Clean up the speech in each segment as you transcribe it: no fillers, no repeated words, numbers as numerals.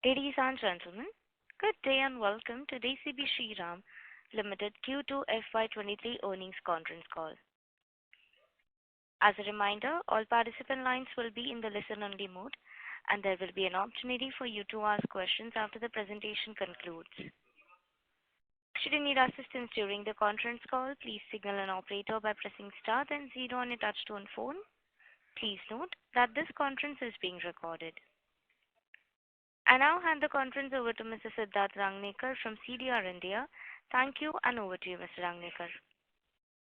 Ladies and gentlemen, good day and welcome to DCB Shriram Limited Q2 FY23 earnings conference call. As a reminder, all participant lines will be in the listen-only mode, and there will be an opportunity for you to ask questions after the presentation concludes. Should you need assistance during the conference call, please signal an operator by pressing star then zero on your touchtone phone. Please note that this conference is being recorded. I now hand the conference over to Mr. Siddharth Rangnekar from CDR India. Thank you, and over to you, Mr. Rangnekar.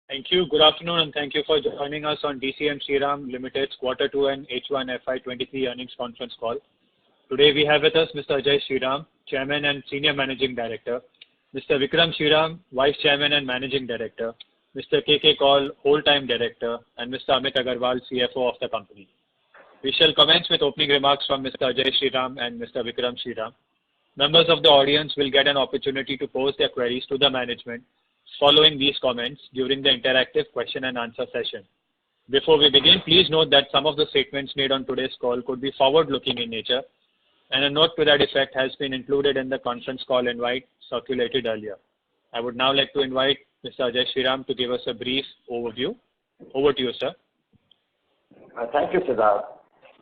Thank you. Good afternoon, and thank you for joining us on DCM Shriram Limited's Q2 and H1 FY23 earnings conference call. Today we have with us Mr. Ajay Shriram, Chairman and Senior Managing Director, Mr. Vikram Shriram, Vice Chairman and Managing Director, Mr. Concall, Whole-Time Director, and Mr. Amit Agarwal, CFO of the company. We shall commence with opening remarks from Mr. Ajay Shriram and Mr. Vikram Shriram. Members of the audience will get an opportunity to pose their queries to the management following these comments during the interactive question and answer session. Before we begin, please note that some of the statements made on today's call could be forward-looking in nature, and a note to that effect has been included in the conference call invite circulated earlier. I would now like to invite Mr. Ajay Shriram to give us a brief overview. Over to you, sir. Thank you, Siddharth.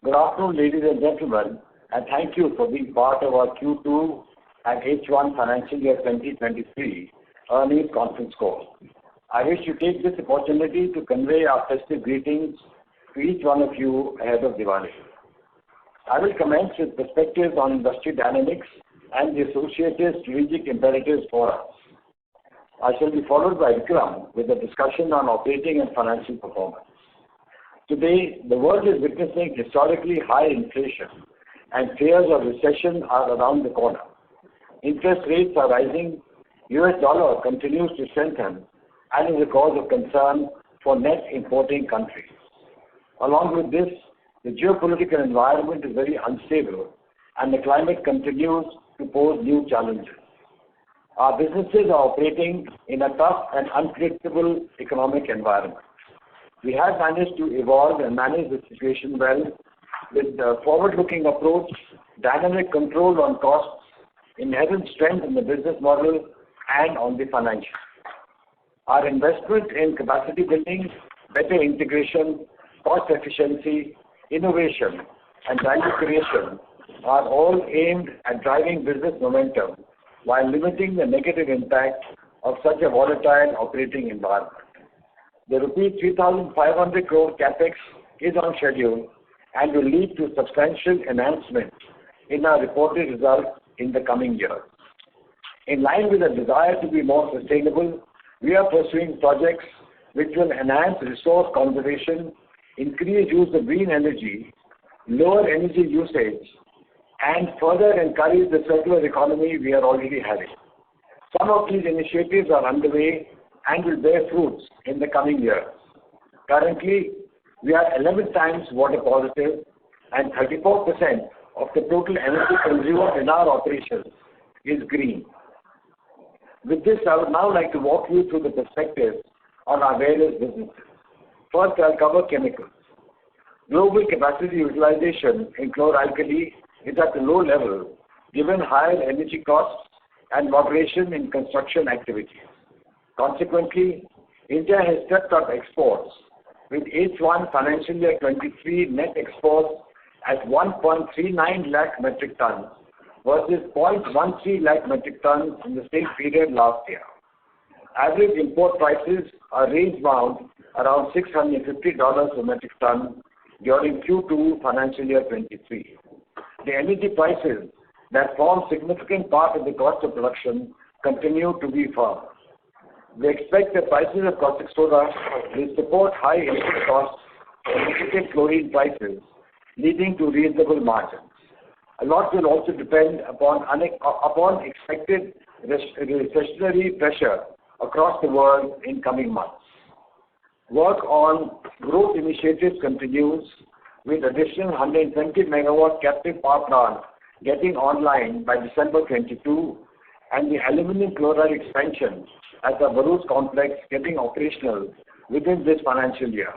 Good afternoon, ladies and gentlemen, and thank you for being part of our Q2 and H1 financial year 2023 earnings conference call. I wish to take this opportunity to convey our festive greetings to each one of you ahead of Diwali. I will commence with perspectives on industry dynamics and the associated strategic imperatives for us. I shall be followed by Vikram with a discussion on operating and financial performance. Today, the world is witnessing historically high inflation, and fears of recession are around the corner. Interest rates are rising, US dollar continues to strengthen, and is a cause of concern for net importing countries. Along with this, the geopolitical environment is very unstable, and the climate continues to pose new challenges. Our businesses are operating in a tough and unpredictable economic environment. We have managed to evolve and manage the situation well with the forward-looking approach, dynamic control on costs, inherent strength in the business model, and on the financials. Our investment in capacity building, better integration, cost efficiency, innovation, and value creation are all aimed at driving business momentum while limiting the negative impact of such a volatile operating environment. The rupees 3,500 crore capex is on schedule and will lead to substantial enhancements in our reported results in the coming year. In line with the desire to be more sustainable, we are pursuing projects which will enhance resource conservation, increase use of green energy, lower energy usage, and further encourage the circular economy we are already having. Some of these initiatives are underway and will bear fruits in the coming years. Currently, we are 11 times water positive, and 34% of the total energy consumed in our operations is green. With this, I would now like to walk you through the perspectives on our various businesses. First, I'll cover chemicals. Global capacity utilization in chlor-alkali is at a low level given higher energy costs and moderation in construction activities. Consequently, India has stepped up exports with H1 financial year 23 net exports at 1.39 lakh metric tons versus 0.13 lakh metric tons in the same period last year. Average import prices are range-bound around $650 per metric ton during Q2 financial year 23. The energy prices that form significant part of the cost of production continue to be firm. We expect the prices of caustic soda will support high input costs and negative chlorine prices, leading to reasonable margins. A lot will also depend upon expected recessionary pressure across the world in coming months. Work on growth initiatives continues with additional 120 megawatt captive power plant getting online by December 22 and the aluminum chloride expansion at the Bharuch complex getting operational within this financial year.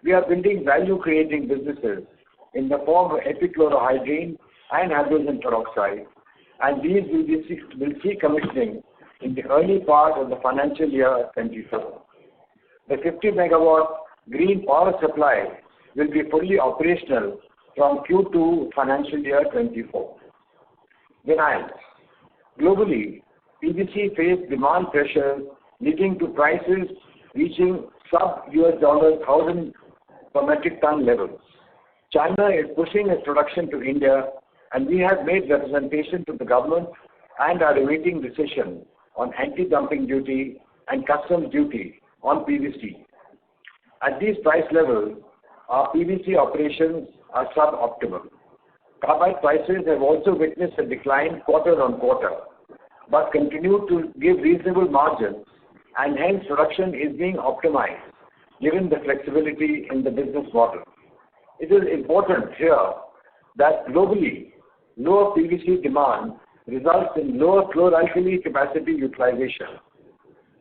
We are building value-creating businesses in the form of epichlorohydrin and hydrogen peroxide, and these will see commissioning in the early part of the financial year 24. The 50 megawatt green power supply will be fully operational from Q2 financial year 24. Vinyls. Globally, PVC faced demand pressures leading to prices reaching sub-$1,000 per metric ton levels. China is pushing its production to India, and we have made representation to the government and are awaiting decision on anti-dumping duty and customs duty on PVC. At these price levels, our PVC operations are suboptimal. Carbide prices have also witnessed a decline quarter on quarter, but continue to give reasonable margins, and hence production is being optimized given the flexibility in the business model. It is important here that globally, lower PVC demand results in lower chlor-alkali capacity utilization.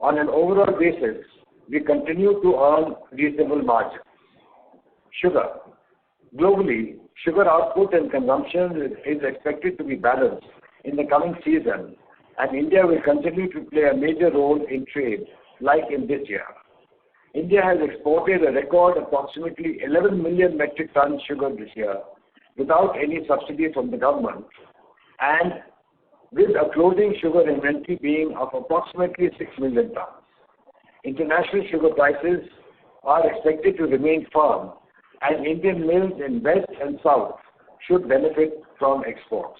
On an overall basis, we continue to earn reasonable margins. Sugar. Globally, sugar output and consumption is expected to be balanced in the coming season, and India will continue to play a major role in trade like in this year. India has exported a record approximately 11 million metric tons sugar this year without any subsidy from the government, and with a closing sugar inventory being of approximately 6 million tons. International sugar prices are expected to remain firm, and Indian mills in West and South should benefit from exports.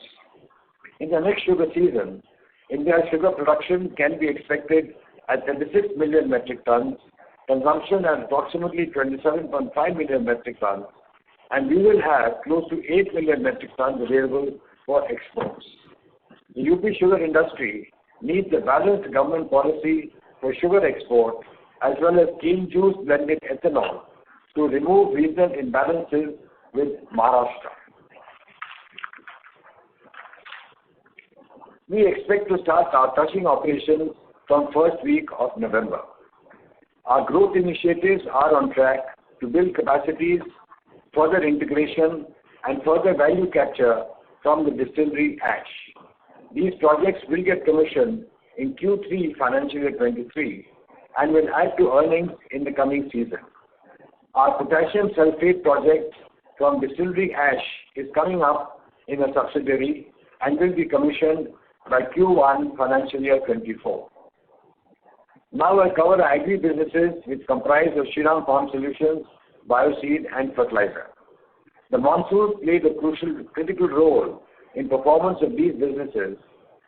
In the next sugar season, India's sugar production can be expected at 36 million metric tons, consumption at approximately 27.5 million metric tons, and we will have close to 8 million metric tons available for exports. The UP sugar industry needs a balanced government policy for sugar export as well as cane juice blended ethanol to remove regional imbalances with Maharashtra. We expect to start our crushing operations from first week of November. Our growth initiatives are on track to build capacities, further integration, and further value capture from the distillery ash. These projects will get commissioned in Q3 financial year 23 and will add to earnings in the coming season. Our potassium sulfate project from distillery ash is coming up in a subsidiary and will be commissioned by Q1 financial year 24. Now I'll cover the agri businesses which comprise of Shriram Farm Solutions, Bioseed and Fertilizer. The monsoon played a critical role in performance of these businesses,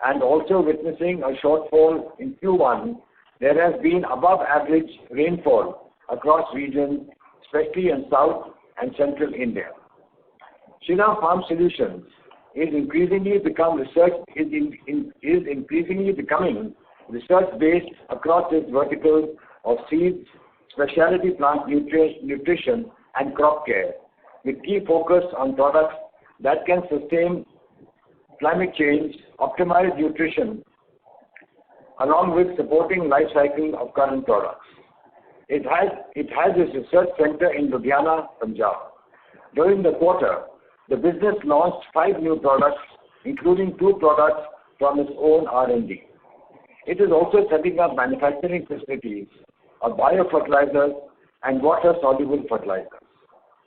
and also witnessing a shortfall in Q1, there has been above average rainfall across regions, especially in South and Central India. Shriram Farm Solutions is increasingly becoming research-based across its verticals of seeds, specialty plant nutrition and crop care, with key focus on products that can sustain climate change, optimize nutrition, along with supporting life cycle of current products. It has its research center in Ludhiana, Punjab. During the quarter, the business launched 5 new products, including 2 products from its own R&D. It is also setting up manufacturing facilities of biofertilizers and water-soluble fertilizers.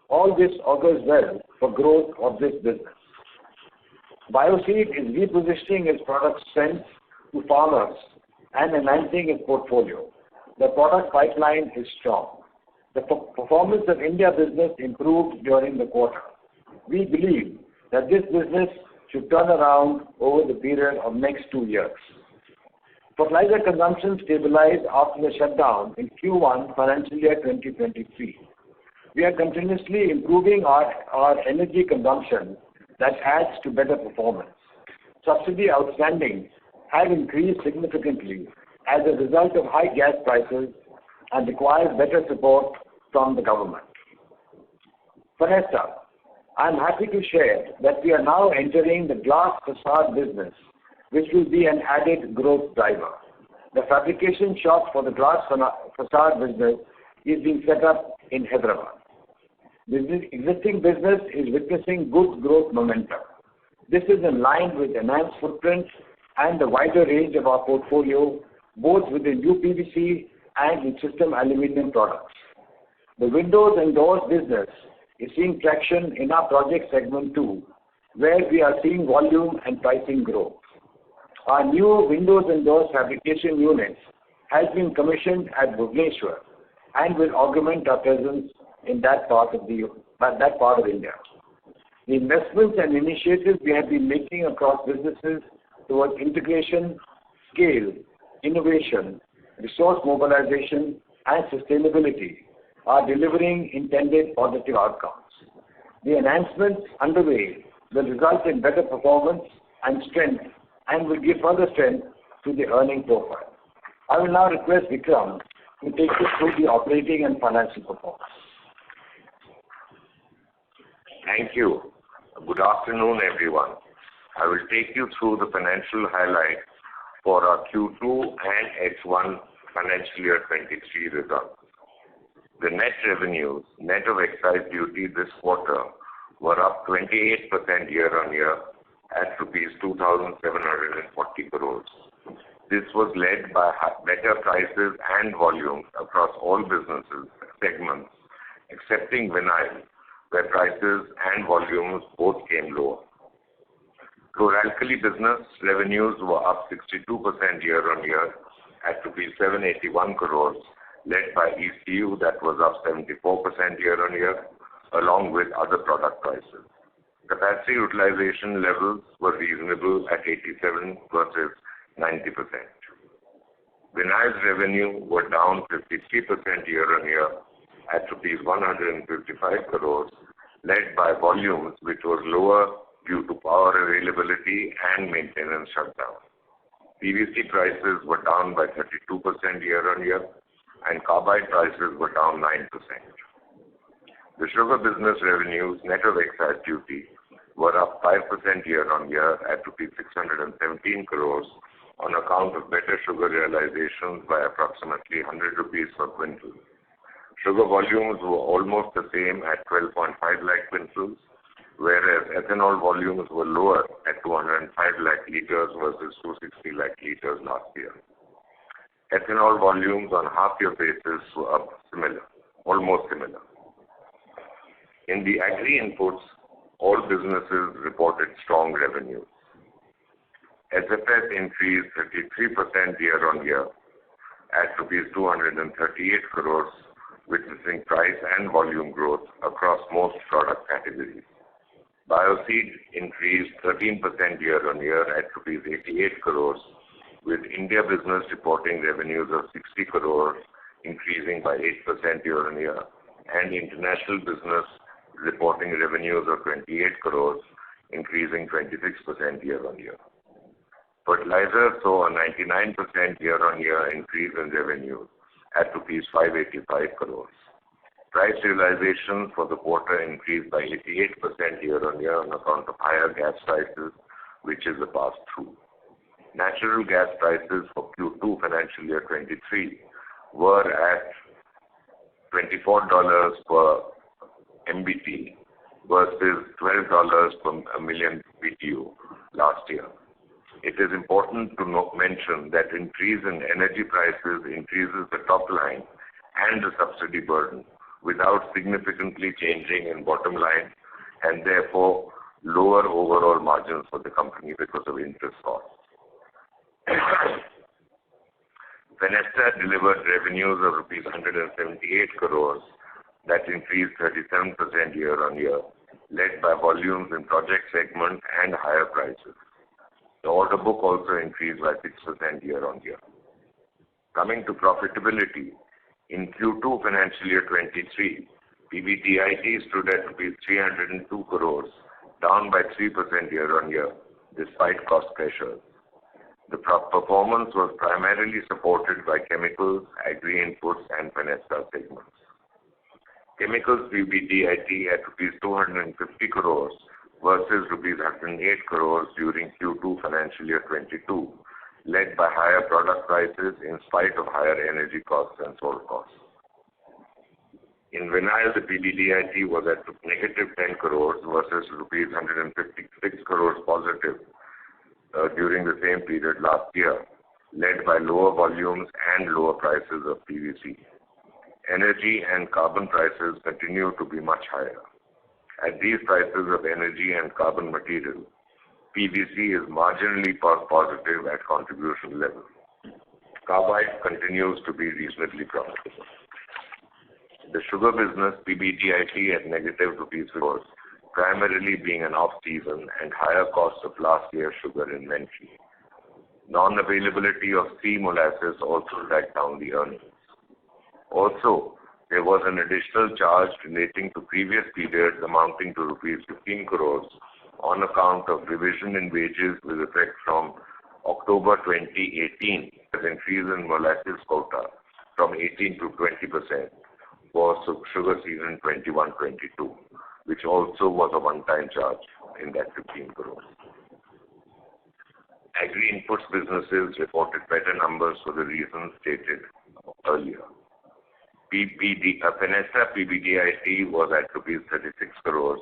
All this augurs well for growth of this business. Bioseed is repositioning its product strength to farmers and enhancing its portfolio. The product pipeline is strong. The performance of India business improved during the quarter. We believe that this business should turn around over the period of next 2 years. Fertilizer consumption stabilized after the shutdown in Q1 financial year 2023. We are continuously improving our energy consumption that adds to better performance. Subsidy outstanding have increased significantly as a result of high gas prices and requires better support from the government. Fenesta, I am happy to share that we are now entering the glass facade business, which will be an added growth driver. The fabrication shop for the glass facade business is being set up in Hyderabad. The existing business is witnessing good growth momentum. This is in line with enhanced footprint and the wider range of our portfolio, both within UPVC and in system aluminum products. The windows and doors business is seeing traction in our project segment too, where we are seeing volume and pricing growth. Our new windows and doors fabrication units has been commissioned at Bhubaneswar and will augment our presence in that part of India. The investments and initiatives we have been making across businesses towards integration, scale, innovation, resource mobilization, and sustainability are delivering intended positive outcomes. The enhancements underway will result in better performance and strength and will give further strength to the earning profile. I will now request Vikram to take you through the operating and financial performance. Thank you. Good afternoon, everyone. I will take you through the financial highlights for our Q2 and H1 financial year 23 results. The net revenues, net of excise duty this quarter, were up 28% year-on-year at rupees 2,740 crores. This was led by better prices and volumes across all businesses segments, excepting vinyl, where prices and volumes both came lower. Chlor-alkali business revenues were up 62% year-on-year at rupees 781 crores, led by ECU that was up 74% year-on-year, along with other product prices. Capacity utilization levels were reasonable at 87 versus 90%. Vinyl's revenue were down 53% year-on-year at rupees 155 crores, led by volumes which was lower due to power availability and maintenance shutdown. PVC prices were down by 32% year-on-year, and carbide prices were down 9%. The sugar business revenues, net of excise duty, were up 5% year-on-year at rupees 617 crores on account of better sugar realizations by approximately 100 rupees per quintal. Sugar volumes were almost the same at 12.5 lakh quintals, whereas ethanol volumes were lower at 205 lakh liters versus 260 lakh liters last year. Ethanol volumes on half-year basis were up almost similar. In the agri inputs, all businesses reported strong revenues. SFS increased 33% year-on-year at rupees 238 crores, witnessing price and volume growth across most product categories. Bioseed increased 13% year-on-year at rupees 88 crores, with India business reporting revenues of 60 crores, increasing by 8% year-on-year, and international business reporting revenues of 28 crores, increasing 26% year-on-year. Fertilizer saw a 99% year-on-year increase in revenue at rupees 585 crores. Price realization for the quarter increased by 88% year-on-year on account of higher gas prices, which is a pass-through. Natural gas prices for Q2 financial year 23 were at $24 per MBT versus $12 per million BTU last year. It is important to mention that increase in energy prices increases the top line and the subsidy burden without significantly changing in bottom line, and therefore lower overall margins for the company because of interest costs. Fenesta delivered revenues of rupees 178 crores that increased 37% year-on-year, led by volumes in project segment and higher prices. The order book also increased by 6% year-on-year. Coming to profitability, in Q2 financial year 23, PBDIT stood at rupees 302 crores, down by 3% year-on-year, despite cost pressures. The performance was primarily supported by chemicals, agri inputs, and Fenesta segments. Chemicals PBDIT at rupees 250 crores versus rupees 108 crores during Q2 financial year 22, led by higher product prices in spite of higher energy costs and salt costs. In vinyl, the PBDIT was at negative 10 crores versus rupees 156 crores positive during the same period last year, led by lower volumes and lower prices of PVC. Energy and carbon prices continue to be much higher. At these prices of energy and carbon material, PVC is marginally positive at contribution level. Carbide continues to be reasonably profitable. The sugar business PBDIT at negative rupees crores, primarily being an off-season and higher cost of last year's sugar inventory. Non-availability of C molasses also dragged down the earnings. Also, there was an additional charge relating to previous periods amounting to rupees 15 crores on account of revision in wages with effect from October 2018 as increase in molasses quota from 18 to 20% for sugar season 21-22, which also was a one-time charge in that 15 crores. Agri-inputs businesses reported better numbers for the reasons stated earlier. Fenesta PBDIT was at rupees 36 crores,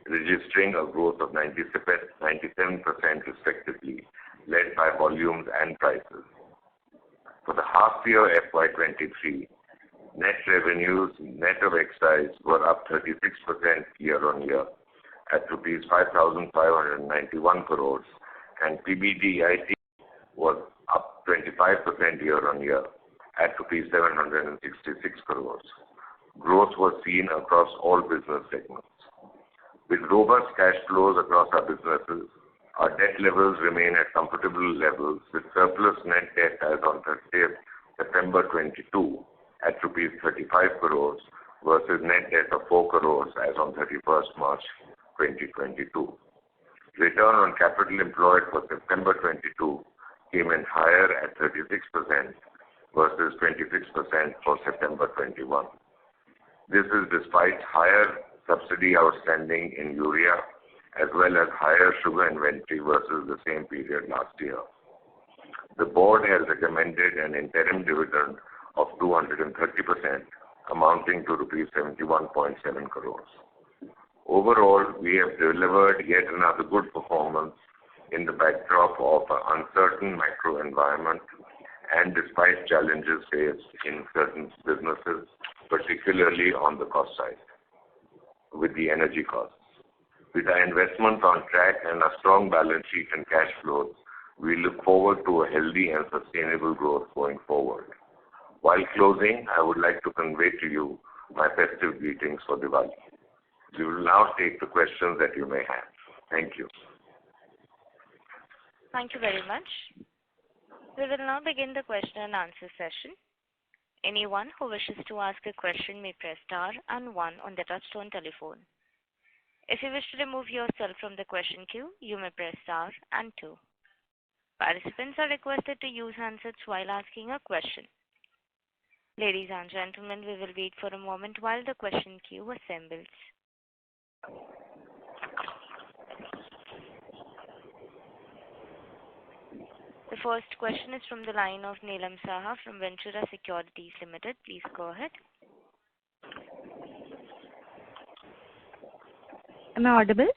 registering a growth of 97% respectively, led by volumes and prices. For the half year FY23, net revenues, net of excise, were up 36% year-on-year at rupees 5,591 crores, and PBDIT was up 25% year-on-year at rupees 766 crores. Growth was seen across all business segments. With robust cash flows across our businesses, our debt levels remain at comfortable levels with surplus net debt as on 30th September 22 at rupees 35 crores versus net debt of 4 crores as on 31st March 2022. Return on capital employed for September 22 came in higher at 36% versus 26% for September 21. This is despite higher subsidy outstanding in urea as well as higher sugar inventory versus the same period last year. The board has recommended an interim dividend of 230%, amounting to rupees 71.7 crores. Overall, we have delivered yet another good performance in the backdrop of an uncertain macro environment and despite challenges faced in certain businesses, particularly on the cost side, with the energy costs. With our investments on track and a strong balance sheet and cash flows, we look forward to a healthy and sustainable growth going forward. While closing, I would like to convey to you my festive greetings for Diwali. We will now take the questions that you may have. Thank you. Thank you very much. We will now begin the question and answer session. Anyone who wishes to ask a question may press star and 1 on the touchtone telephone. If you wish to remove yourself from the question queue, you may press star and 2. Participants are requested to use handsets while asking a question. Ladies and gentlemen, we will wait for a moment while the question queue assembles. The first question is from the line of Neelam Saha from Ventura Securities Limited. Please go ahead. Am I audible?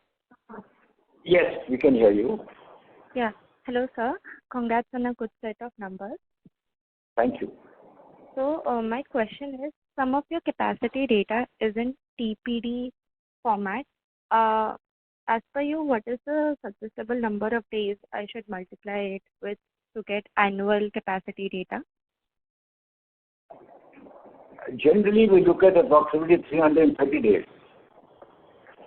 Yes, we can hear you. Yeah. Hello, sir. Congrats on a good set of numbers. Thank you. So, my question is, some of your capacity data is in TPD format. As per you, what is the suggestible number of days I should multiply it with to get annual capacity data? Generally, we look at approximately 330 days.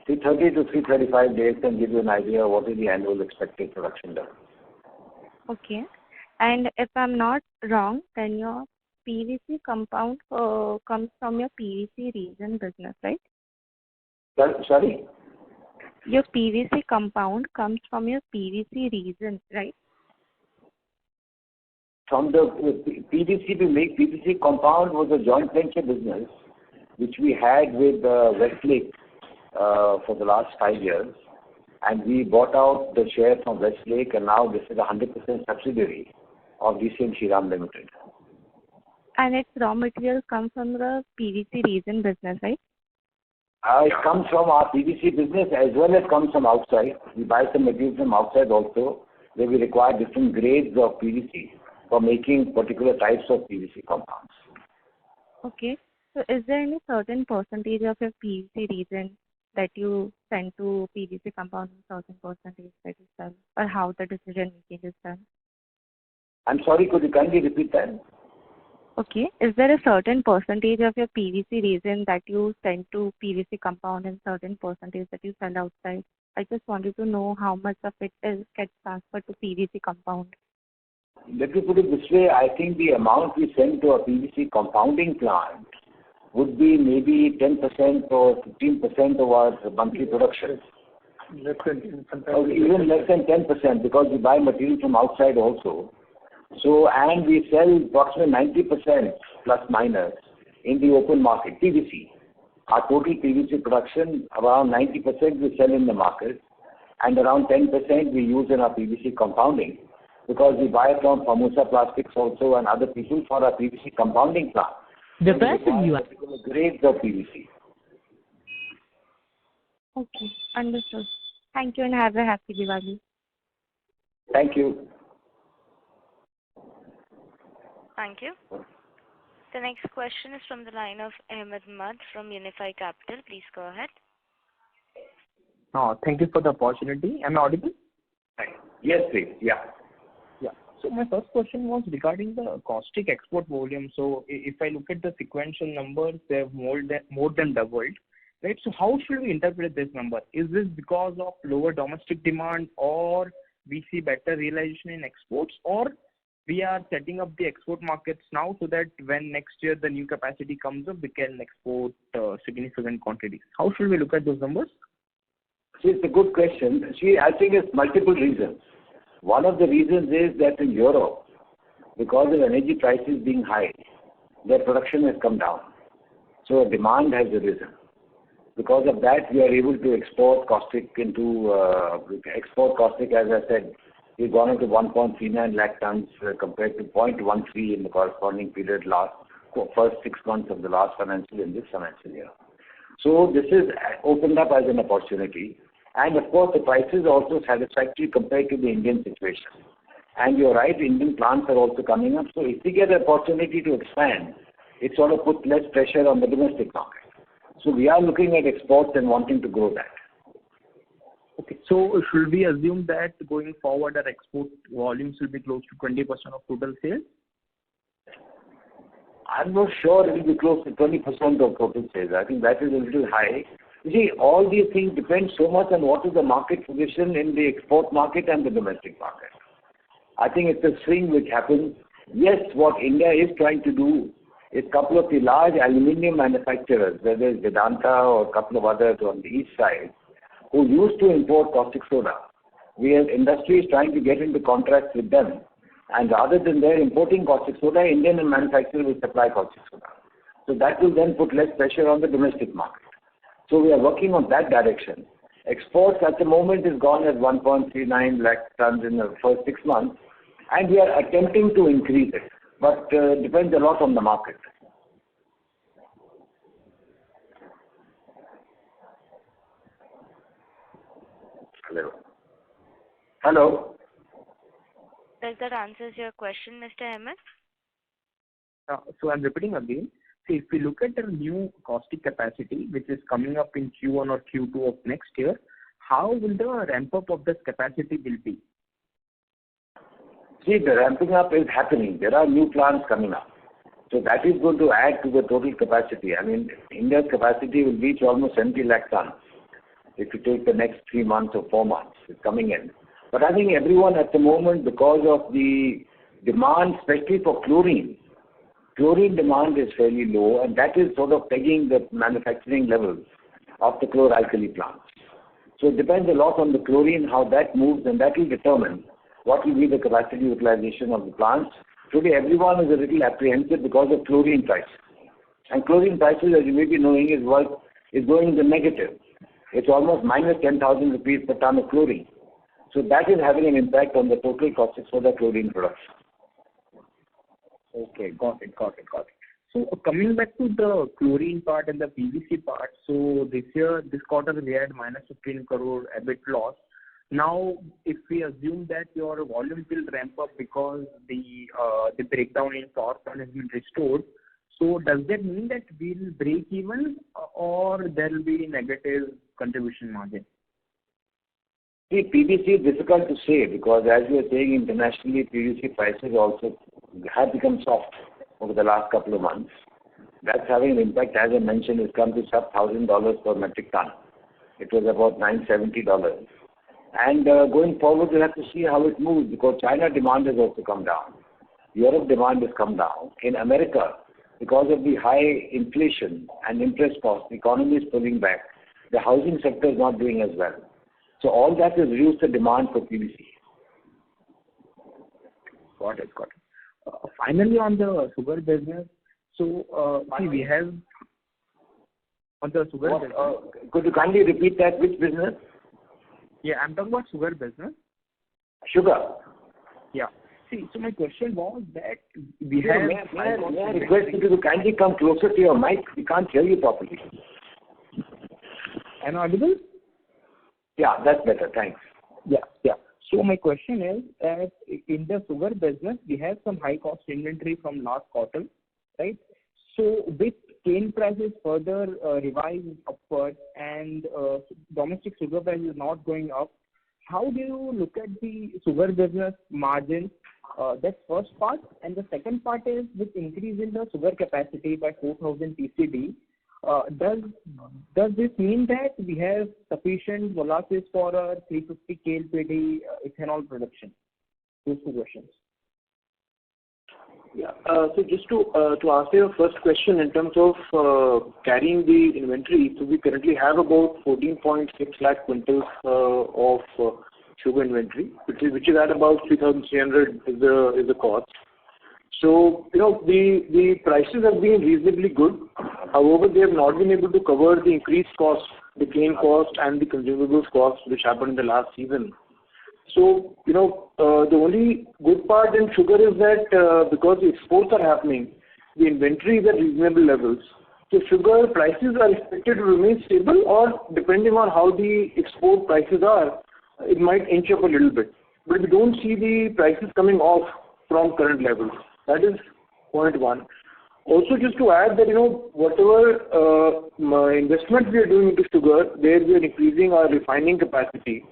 330 to 335 days can give you an idea of what is the annual expected production level. Okay. And if I'm not wrong, then your PVC compound comes from your PVC resin business, right? Sorry? Your PVC compound comes from your PVC resin, right? From the PVC, to make PVC compound was a joint venture business which we had with Westlake for the last 5 years, and we bought out the share from Westlake, and now this is a 100% subsidiary of DCM Shriram Limited. And its raw materials come from the PVC resin business, right? It comes from our PVC business as well as comes from outside. We buy some materials from outside also, where we require different grades of PVC for making particular types of PVC compounds. Okay. So is there any certain percentage of your PVC resin that you send to PVC compound and certain percentage that you sell? Or how the decision making is done? I'm sorry, could you kindly repeat that? Okay. Is there a certain percentage of your PVC resin that you send to PVC compound and certain percentage that you sell outside? I just wanted to know how much of it gets transferred to PVC compound. Let me put it this way. I think the amount we send to a PVC compounding plant would be maybe 10% or 15% of our monthly production. Less than Even less than 10% because we buy material from outside also. So, and we sell approximately 90% plus minus in the open market, PVC. Our total PVC production, around 90% we sell in the market and around 10% we use in our PVC compounding because we buy from Formosa Plastics also and other people for our PVC compounding plant. The person you are. Particular grades of PVC. Okay. Understood. Thank you and have a happy Diwali. Thank you. Thank you. The next question is from the line of Ahmed Mad from Unifi Capital. Please go ahead. Thank you for the opportunity. Am I audible? Yes, please. Yeah. Yeah. So my first question was regarding the caustic export volume. So if I look at the sequential numbers, they have more than doubled, right? So how should we interpret this number? Is this because of lower domestic demand, or we see better realization in exports, or we are setting up the export markets now so that when next year the new capacity comes up, we can export significant quantities? How should we look at those numbers? See, it's a good question. See, I think it's multiple reasons. One of the reasons is that in Europe, because of energy prices being high, their production has come down. So demand has arisen. Because of that, we are able to export caustic as I said, we've gone up to 1.39 lakh tons compared to 0.13 in the corresponding period first 6 months of the last financial year, in this financial year. So this is opened up as an opportunity. And of course, the prices are also satisfactory compared to the Indian situation. And you're right, Indian plants are also coming up. So if we get an opportunity to expand, it sort of puts less pressure on the domestic market. So we are looking at exports and wanting to grow that. Okay. So should we assume that going forward our export volumes will be close to 20% of total sales? I'm not sure it will be close to 20% of total sales. I think that is a little high. You see, all these things depend so much on what is the market position in the export market and the domestic market. I think it's a swing which happens. Yes, what India is trying to do is a couple of the large aluminium manufacturers, whether it's Vedanta or a couple of others on the east side, who used to import caustic soda. We as industry is trying to get into contracts with them. And rather than their importing caustic soda, Indian manufacturer will supply caustic soda. So that will then put less pressure on the domestic market. So we are working on that direction. Exports at the moment is gone at 1.39 lakh tons in the first 6 months. And we are attempting to increase it. But depends a lot on the market. Hello. Does that answers your question, Mr. Ahmed? So I'm repeating again. See, if we look at the new caustic capacity, which is coming up in Q1 or Q2 of next year, how will the ramp up of this capacity will be? See, the ramping up is happening. There are new plants coming up. So that is going to add to the total capacity. I mean, India's capacity will reach almost 70 lakh tons if you take the next 3 months or 4 months. It's coming in. But I think everyone at the moment, because of the demand, especially for chlorine demand is fairly low, and that is sort of pegging the manufacturing levels of the chlor-alkali plants. So it depends a lot on the chlorine, how that moves, and that will determine what will be the capacity utilization of the plants. Today, everyone is a little apprehensive because of chlorine prices. And chlorine prices, as you may be knowing, is going in the negative. It's almost minus 10,000 rupees per ton of chlorine. So that is having an impact on the total caustic soda chlorine production. Okay, got it. So coming back to the chlorine part and the PVC part, so this quarter we had minus 15 crore EBIT loss. Now, if we assume that your volume will ramp up because the breakdown in power plant has been restored, so does that mean that we'll break even or there will be negative contribution margin? See, PVC is difficult to say because as we are saying internationally, PVC prices also have become soft over the last couple of months. That's having an impact. As I mentioned, it's come to sub $1,000 per metric ton. It was about $970. And going forward, we'll have to see how it moves because China demand has also come down. Europe demand has come down. In America, because of the high inflation and interest costs, the economy is pulling back. The housing sector is not doing as well. So all that has reduced the demand for PVC. Got it. Finally, on the sugar business, so we have on the sugar business. Could you kindly repeat that? Which business? Yeah, I'm talking about sugar business. Sugar. Yeah. See, so my question was that we have. May I request you to kindly come closer to your mic? We can't hear you properly. Am I audible? Yeah, that's better. Thanks. Yeah. So my question is that in the sugar business, we have some high cost inventory from last quarter, right? So with cane prices further revised upward and domestic sugar prices not going up, how do you look at the sugar business margin? That's first part. And the second part is with increase in the sugar capacity by 4,000 TCD, does this mean that we have sufficient molasses for our 350 KLPD ethanol production? Those two questions. Yeah. So just to answer your first question in terms of carrying the inventory, so we currently have about 14.6 lakh quintals of sugar inventory, which is at about 3,300 is the cost. So the prices have been reasonably good. However, they have not been able to cover the increased cost, the cane cost and the consumables cost which happened in the last season. So, the only good part in sugar is that because the exports are happening, the inventory is at reasonable levels. So sugar prices are expected to remain stable or depending on how the export prices are, it might inch up a little bit. But we don't see the prices coming off from current levels. That is point one. Also, just to add that, whatever investment we are doing into sugar, there we are increasing our refining capacity.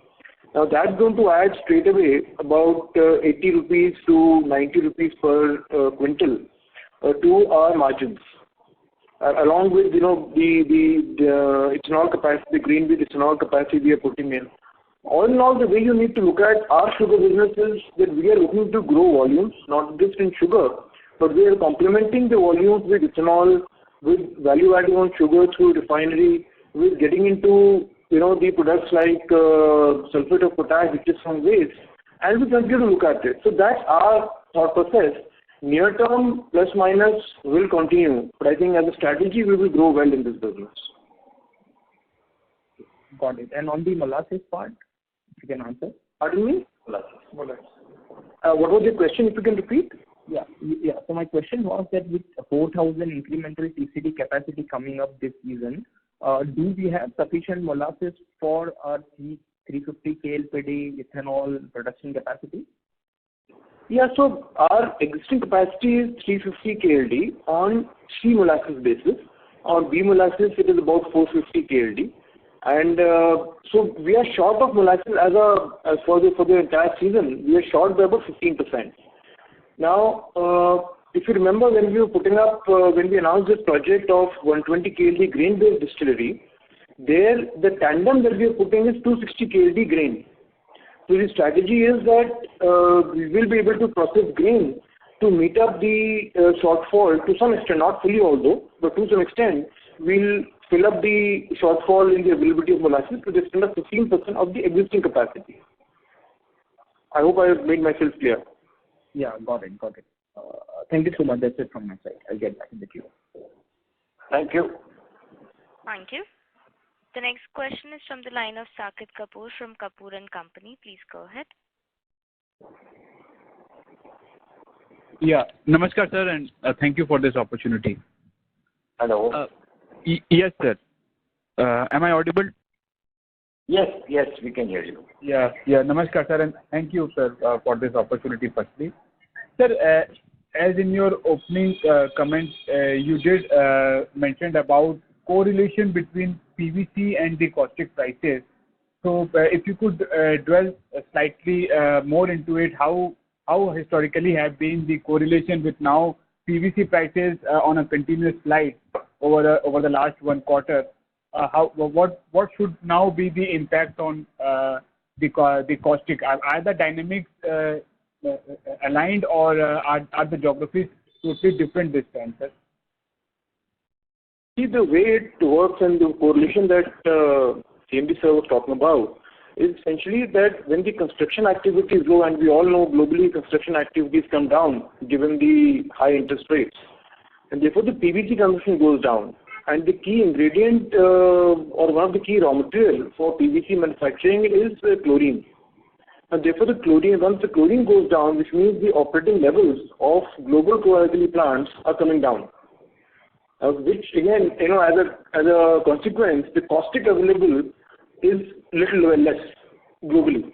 Now that's going to add straight away about 80 rupees to 90 rupees per quintal to our margins, along with the ethanol capacity, the green wheat ethanol capacity we are putting in. All in all, the way you need to look at our sugar business is that we are looking to grow volumes, not just in sugar, but we are complementing the volumes with ethanol, with value adding on sugar through refinery, with getting into the products like sulfate of potash, which is from waste, and we continue to look at it. So that's our thought process. Near term, plus minus, will continue, but I think as a strategy, we will grow well in this business. Got it. And on the molasses part, if you can answer. Pardon me? Molasses. What was your question, if you can repeat? Yeah. So my question was that with 4,000 incremental TCD capacity coming up this season, do we have sufficient molasses for our 350 KLPD ethanol production capacity? Yeah, so our existing capacity is 350 KLD on C molasses basis. On B molasses, it is about 450 KLD. And so we are short of molasses as for the entire season. We are short by about 15%. Now, if you remember when we were when we announced this project of 120 KLD grain-based distillery, there the tandem that we are putting is 260 KLD grain. So the strategy is that we will be able to process grain to meet up the shortfall to some extent, not fully although, but to some extent, we'll fill up the shortfall in the availability of molasses to the extent of 15% of the existing capacity. I hope I have made myself clear. Yeah, got it. Thank you so much. That's it from my side. I'll get back in the queue. Thank you. Thank you. The next question is from the line of Saket Kapoor from Kapoor and Company. Please go ahead. Yeah. Namaskar, sir, and thank you for this opportunity. Hello. Yes, sir. Am I audible? Yes, we can hear you. Yeah. Namaskar, sir, and thank you, sir, for this opportunity. Firstly, sir, as in your opening comments, you did mention about correlation between PVC and the caustic prices. So, if you could dwell slightly more into it, how historically have been the correlation with now PVC prices on a continuous slide over the last one quarter? What should now be the impact on the caustic? Are the dynamics aligned, or are the geographies totally different this time, sir? See, the way it works and the correlation that CMD sir was talking about is essentially that when the construction activity is low, and we all know globally construction activities come down given the high interest rates, and therefore the PVC consumption goes down. And the key ingredient or one of the key raw material for PVC manufacturing is chlorine. And therefore the chlorine, once the chlorine goes down, which means the operating levels of global chlor-alkali plants are coming down. Which again, as a consequence, the caustic available is little less globally.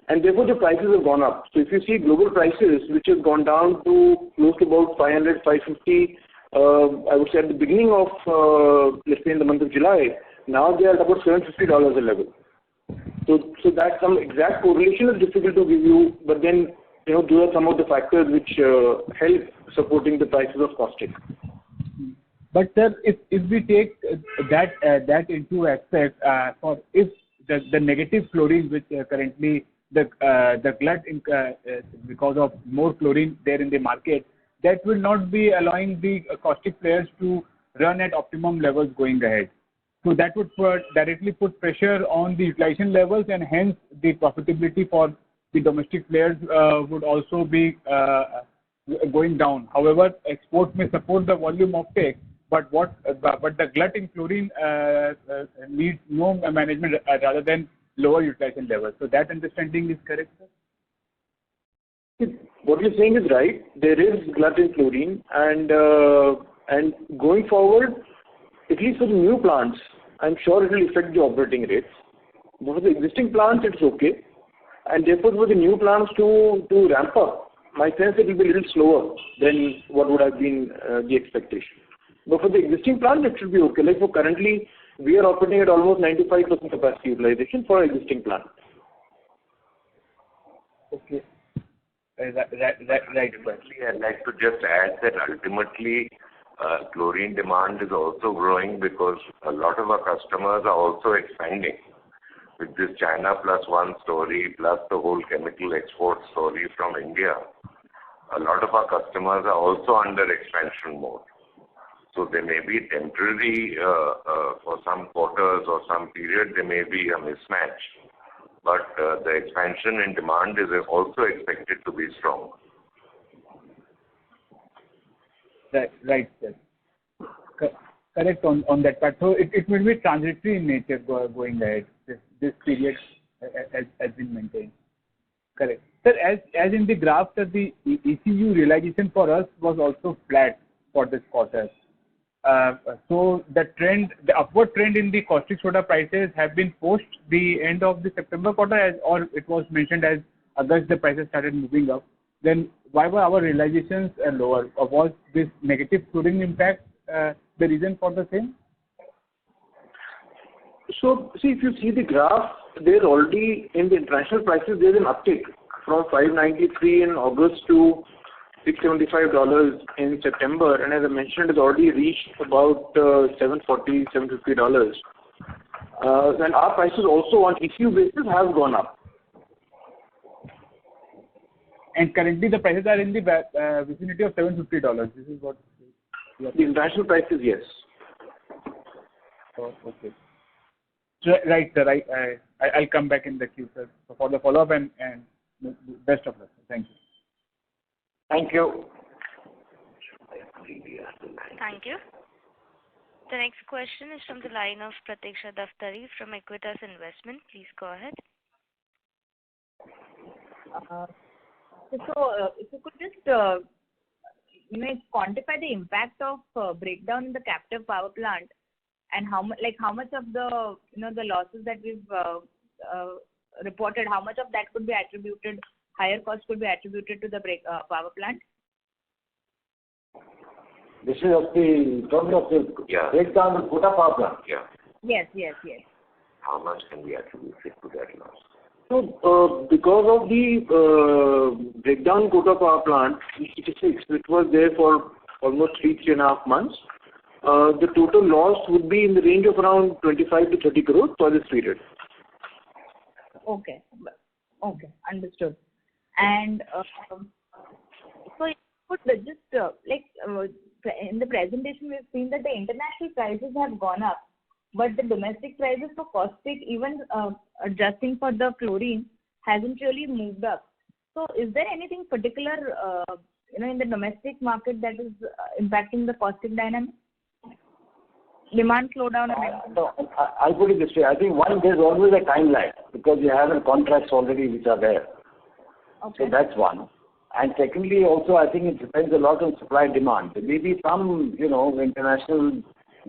And therefore the prices have gone up. So if you see global prices, which have gone down to close to about 500, 550, I would say at the beginning of, let's say in the month of July, now they are at about $750 a level. So that some exact correlation is difficult to give you, but then, those are some of the factors which help supporting the prices of caustic. But sir, if we take that into aspect, for if the negative chlorine, which currently the glut because of more chlorine there in the market, that will not be allowing the caustic players to run at optimum levels going ahead. So that would directly put pressure on the utilization levels, and hence the profitability for the domestic players would also be going down. However, exports may support the volume offtake, but the glut in chlorine needs no management rather than lower utilization levels. So that understanding is correct, sir? What you're saying is right. There is glut in chlorine, and going forward, at least for the new plants, I'm sure it will affect the operating rates. But for the existing plants, it's okay. And therefore, for the new plants to ramp up, my sense it will be a little slower than what would have been the expectation. But for the existing plant, it should be okay. Like for currently, we are operating at almost 95% capacity utilization for existing plant. Okay. Right. I'd like to just add that ultimately chlorine demand is also growing because a lot of our customers are also expanding. With this China plus one story, plus the whole chemical export story from India, a lot of our customers are also under expansion mode. So there may be temporary, for some quarters or some period, there may be a mismatch. But the expansion in demand is also expected to be strong. Right, sir. Correct on that part. So it will be transitory in nature going ahead. This period has been maintained. Correct. Sir, as in the graph, that the ECU realization for us was also flat for this quarter. So the upward trend in the caustic soda prices have been post the end of the September quarter, or it was mentioned as August the prices started moving up. Then why were our realizations lower? Or was this negative chlorine impact the reason for the same? So see, if you see the graph, there's already in the international prices there's an uptick from 593 in August to $675 in September, and as I mentioned, it's already reached about $740, $750. And our prices also on ECU basis have gone up. And currently the prices are in the vicinity of $750. This is what the international prices, yes. Oh, okay. So, right, sir. I'll come back in the queue, sir, for the follow-up, and best of luck. Thank you. Thank you. Thank you. The next question is from the line of Pratiksha Daftari from Equitas Investment. Please go ahead. So, if you could just quantify the impact of breakdown in the captive power plant, and how much of the the losses that we've reported, how much of that could be attributed, higher cost could be attributed to the power plant? This is of the total of the breakdown of Kota power plant. Yeah. Yes. How much can we attribute it to that loss? So, because of the breakdown Kota power plant, E86, which was there for almost 3.5 months, the total loss would be in the range of around 25 to 30 crores for this period. Okay, understood. And so you could just in the presentation we've seen that the international prices have gone up, but the domestic prices for caustic, even adjusting for the chlorine, hasn't really moved up. So is there anything particular in the domestic market that is impacting the caustic dynamics? Demand slowdown? I'll put it this way. I think one, there's always a time lag because you have contracts already which are there. Okay. So that's one. And secondly, also, I think it depends a lot on supply and demand. There may be some, international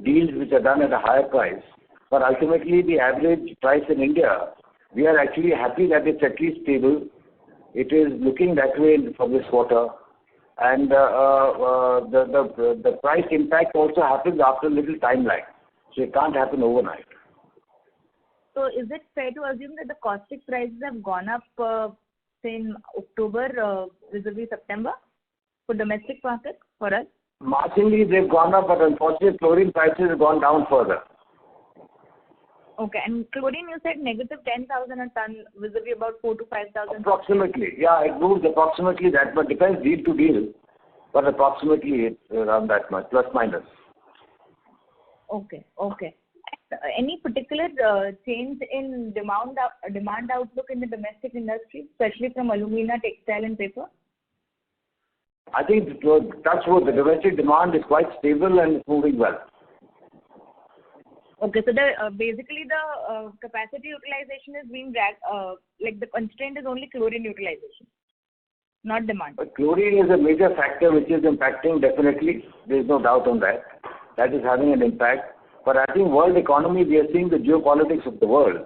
deals which are done at a higher price, but ultimately the average price in India, we are actually happy that it's at least stable. It is looking that way for this quarter. And the price impact also happens after a little time lag. So it can't happen overnight. So is it fair to assume that the caustic prices have gone up, say in October vis-a-vis September for domestic market for us? Marginally they've gone up, but unfortunately chlorine prices have gone down further. Okay, and chlorine you said negative 10,000 a ton vis-a-vis about 4,000 to 5,000. Approximately, yeah, it moves approximately that, but depends deal to deal. But approximately it's around that much, plus minus. Okay. Any particular change in demand outlook in the domestic industry, especially from alumina, textile, and paper? I think touch wood, the domestic demand is quite stable and it's moving well. Okay, so basically the capacity utilization is being dragged, the constraint is only chlorine utilization, not demand. But chlorine is a major factor which is impacting definitely. There is no doubt on that. That is having an impact. But I think world economy, we are seeing the geopolitics of the world,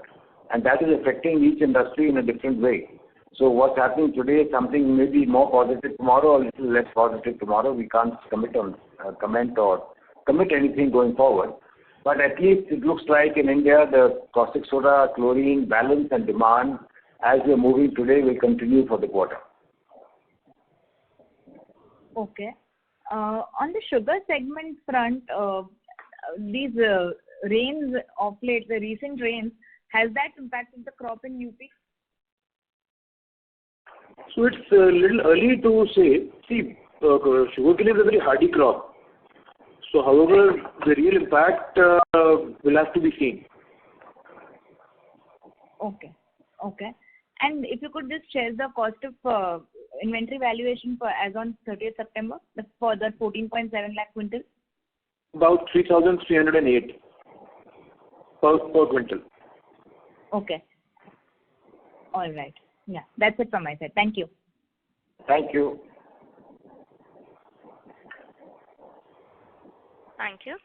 and that is affecting each industry in a different way. So what's happening today is something maybe more positive tomorrow or a little less positive tomorrow. We can't comment or commit anything going forward. But at least it looks like in India, the caustic soda, chlorine, balance and demand, as we are moving today, will continue for the quarter. Okay. On the sugar segment front, these rains of late, the recent rains, has that impacted the crop in UP? So it's a little early to say. See, sugarcane is a very hardy crop. So however, the real impact will have to be seen. Okay. And if you could just share the cost of inventory valuation for as on 30th September for the 14.7 lakh quintal? About 3,308 per quintal. Okay. All right. Yeah, that's it from my side. Thank you. Thank you. Thank you.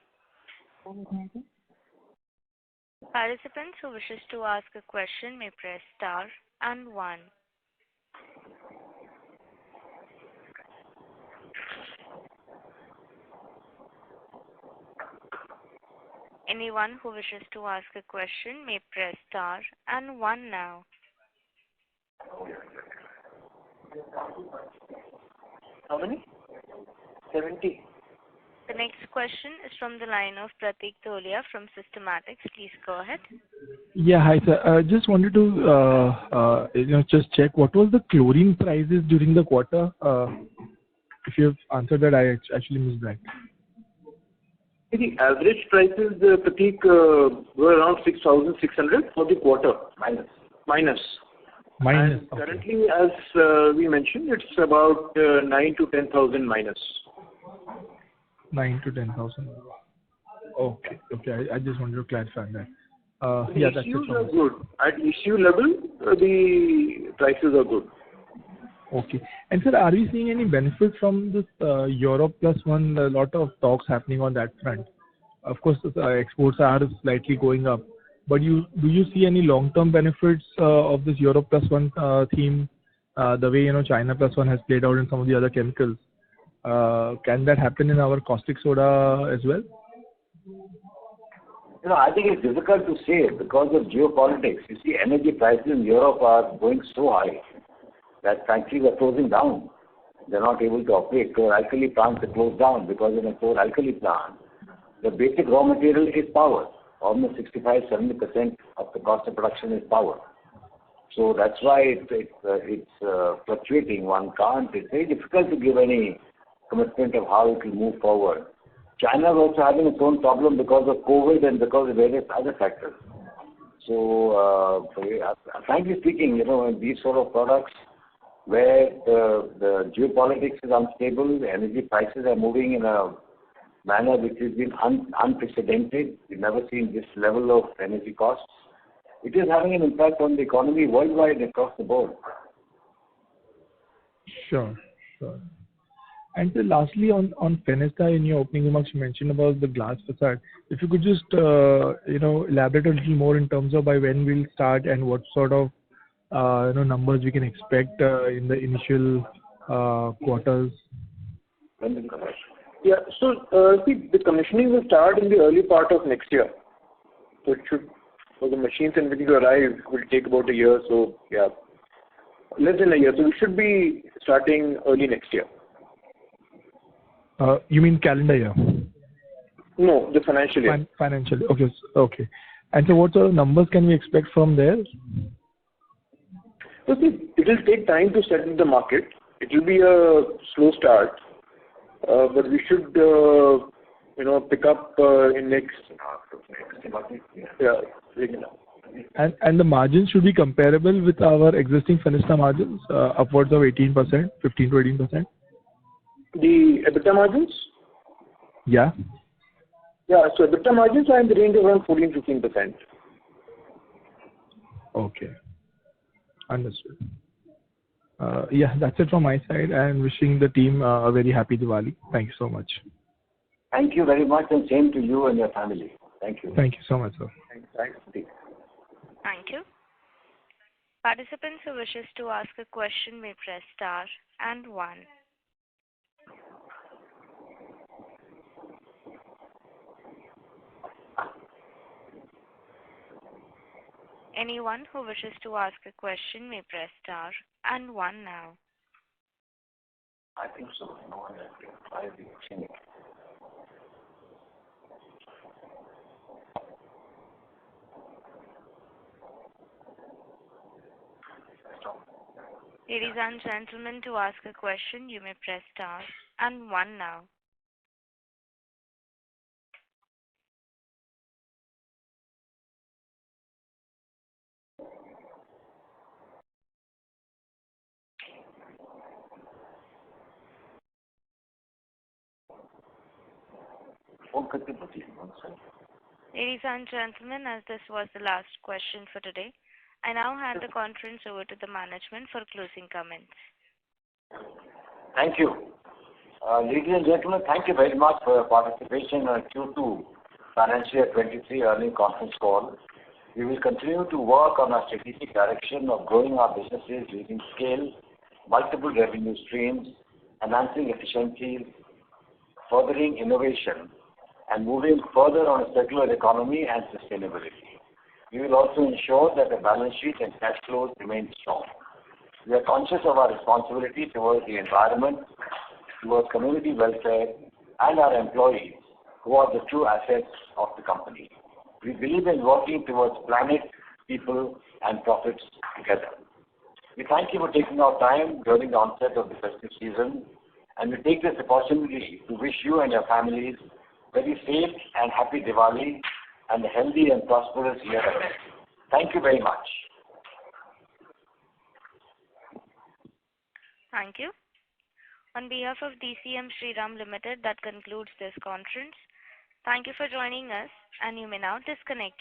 Participants who wishes to ask a question may press star and 1. Anyone who wishes to ask a question may press star and 1 now. How many? 70. The next question is from the line of Pratik Tolia from Systematics. Please go ahead. Yeah, hi sir. I just wanted to just check what was the chlorine prices during the quarter. If you have answered that, I actually missed that. The average prices, Pratik, were around 6,600 for the quarter. Minus. Okay. Currently, as we mentioned, it's about 9 to 10,000 minus. 9 to 10,000. Okay. I just wanted to clarify that. The issues are good. At issue level, the prices are good. Okay. And sir, are we seeing any benefit from this Europe plus one? A lot of talks happening on that front. Of course, exports are slightly going up, but do you see any long-term benefits of this Europe plus one theme, the way China plus one has played out in some of the other chemicals? Can that happen in our caustic soda as well? I think it's difficult to say because of geopolitics. You see, energy prices in Europe are going so high that factories are closing down. They're not able to operate. Chlor-alkali plants are closed down because in a chlor-alkali plant, the basic raw material is power. Almost 65-70% of the cost of production is power. So that's why it's fluctuating. It's very difficult to give any commitment of how it will move forward. China is also having its own problem because of COVID and because of various other factors. So, frankly speaking, these sort of products where the geopolitics is unstable, the energy prices are moving in a manner which has been unprecedented. We've never seen this level of energy costs. It is having an impact on the economy worldwide across the board. Sure. And so lastly, on Fenesta, in your opening remarks, you mentioned about the glass facade. If you could just, elaborate a little more in terms of by when we'll start and what sort of, numbers we can expect in the initial quarters. Yeah. So, the commissioning will start in the early part of next year. So it should, for the machines and everything to arrive, will take about a year. So, yeah, less than a year. So we should be starting early next year. You mean calendar year? No, the financial year. Financial year. Okay. And so what sort of numbers can we expect from there? So see, it will take time to settle the market. It will be a slow start, but we should, pick up in next. Yeah. And the margins should be comparable with our existing Fenesta margins, upwards of 18%, 15 to 18%. The EBITDA margins? Yeah. Yeah, so EBITDA margins are in the range of around 14-15%. Okay. Understood. Yeah, that's it from my side, and wishing the team a very happy Diwali. Thank you so much. Thank you very much, and same to you and your family. Thank you. Thank you so much, sir. Thanks. Thank you. Participants who wishes to ask a question may press star and 1. Anyone who wishes to ask a question may press star and 1 now. I think so. No one has been tried it. Ladies and gentlemen, to ask a question, you may press star and 1 now. Ladies and gentlemen, as this was the last question for today, I now hand the conference over to the management for closing comments. Thank you. Ladies and gentlemen, thank you very much for your participation in our Q2 Financial Year 23 earnings conference call. We will continue to work on our strategic direction of growing our businesses using scale, multiple revenue streams, enhancing efficiencies, furthering innovation, and moving further on a circular economy and sustainability. We will also ensure that the balance sheet and cash flows remain strong. We are conscious of our responsibility towards the environment, towards community welfare, and our employees, who are the true assets of the company. We believe in working towards planet, people, and profits together. We thank you for taking our time during the onset of the festive season, and we take this opportunity to wish you and your families very safe and happy Diwali and a healthy and prosperous year ahead. Thank you very much. Thank you. On behalf of DCM Shriram Limited, that concludes this conference. Thank you for joining us, and you may now disconnect.